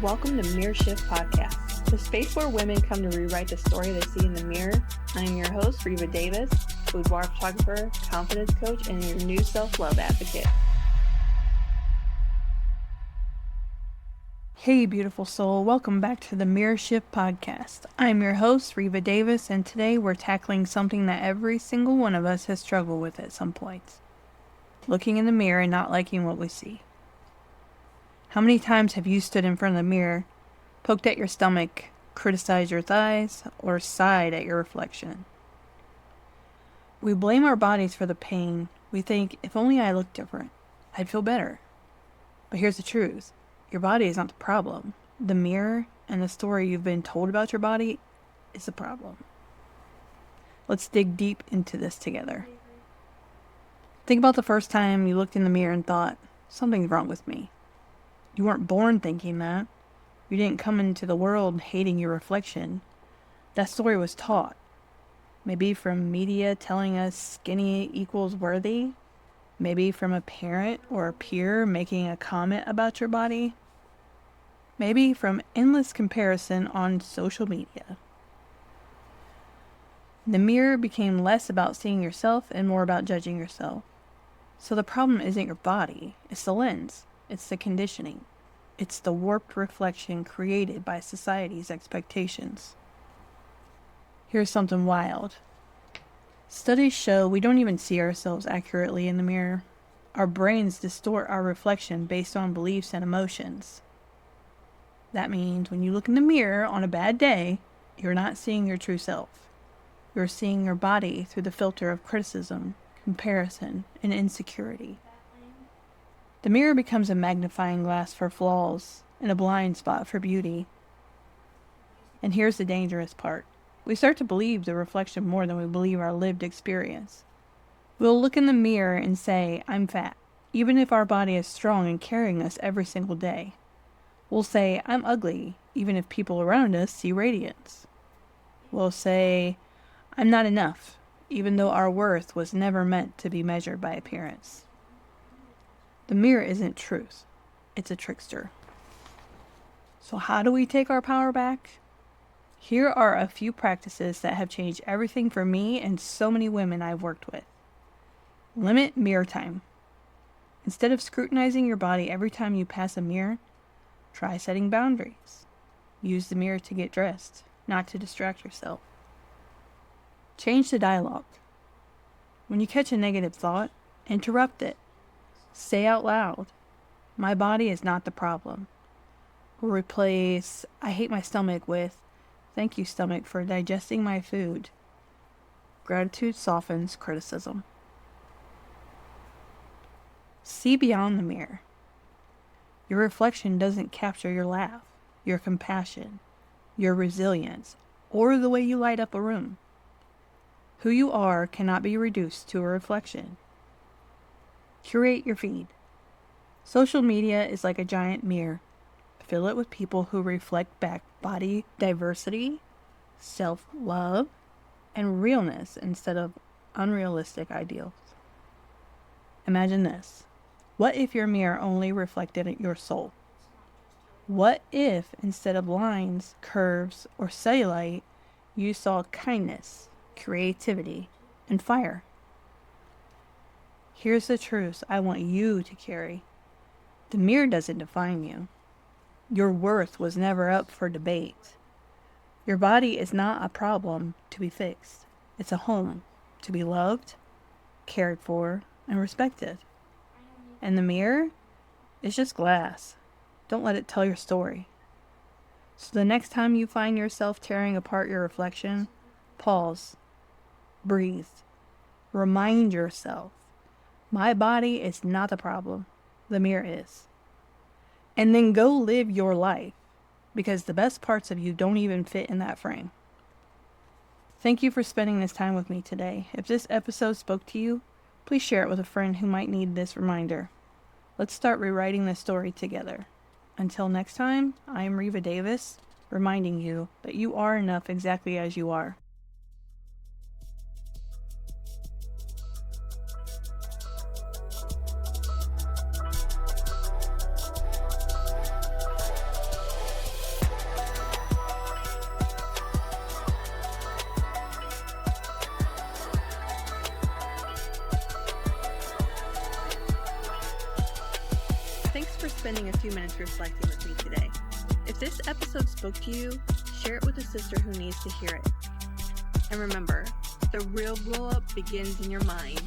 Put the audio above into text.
welcome to Mirror Shift Podcast, the space where women come to rewrite the story they see in the mirror. I am your host, Reva Davis, boudoir photographer, confidence coach, and your new self-love advocate. Hey beautiful soul, welcome back to the Mirror Shift Podcast. I'm your host, Reva Davis, and today we're tackling something that every single one of us has struggled with at some point. Looking in the mirror and not liking what we see. How many times have you stood in front of the mirror, poked at your stomach, criticized your thighs, or sighed at your reflection? We blame our bodies for the pain. We think, if only I looked different, I'd feel better. But here's the truth. Your body is not the problem. The mirror and the story you've been told about your body is the problem. Let's dig deep into this together. Think about the first time you looked in the mirror and thought, something's wrong with me. You weren't born thinking that. You didn't come into the world hating your reflection. That story was taught. Maybe from media telling us skinny equals worthy. Maybe from a parent or a peer making a comment about your body. Maybe from endless comparison on social media. The mirror became less about seeing yourself and more about judging yourself. So the problem isn't your body, it's the lens. It's the conditioning. It's the warped reflection created by society's expectations. Here's something wild. Studies show we don't even see ourselves accurately in the mirror. Our brains distort our reflection based on beliefs and emotions. That means when you look in the mirror on a bad day, you're not seeing your true self. You're seeing your body through the filter of criticism, comparison, and insecurity. The mirror becomes a magnifying glass for flaws and a blind spot for beauty. And here's the dangerous part. We start to believe the reflection more than we believe our lived experience. We'll look in the mirror and say, I'm fat, even if our body is strong and carrying us every single day. We'll say, I'm ugly, even if people around us see radiance. We'll say, I'm not enough, even though our worth was never meant to be measured by appearance. The mirror isn't truth. It's a trickster. So how do we take our power back? Here are a few practices that have changed everything for me and so many women I've worked with. Limit mirror time. Instead of scrutinizing your body every time you pass a mirror, try setting boundaries. Use the mirror to get dressed, not to distract yourself. Change the dialogue. When you catch a negative thought, interrupt it. Say out loud, my body is not the problem. Or replace, I hate my stomach with, thank you stomach for digesting my food. Gratitude softens criticism. See beyond the mirror. Your reflection doesn't capture your laugh, your compassion, your resilience, or the way you light up a room. Who you are cannot be reduced to a reflection. Curate your feed. Social media is like a giant mirror. Fill it with people who reflect back body diversity, self-love, and realness instead of unrealistic ideals. Imagine this. What if your mirror only reflected your soul? What if instead of lines, curves, or cellulite, you saw kindness, creativity, and fire? Here's the truth I want you to carry. The mirror doesn't define you. Your worth was never up for debate. Your body is not a problem to be fixed. It's a home to be loved, cared for, and respected. And the mirror is just glass. Don't let it tell your story. So the next time you find yourself tearing apart your reflection, pause, breathe, remind yourself, my body is not the problem, the mirror is. And then go live your life, because the best parts of you don't even fit in that frame. Thank you for spending this time with me today. If this episode spoke to you, please share it with a friend who might need this reminder. Let's start rewriting this story together. Until next time, I am Reva Davis, reminding you that you are enough exactly as you are. spending a few minutes reflecting with me today. If this episode spoke to you, share it with a sister who needs to hear it. And remember, the real glow up begins in your mind.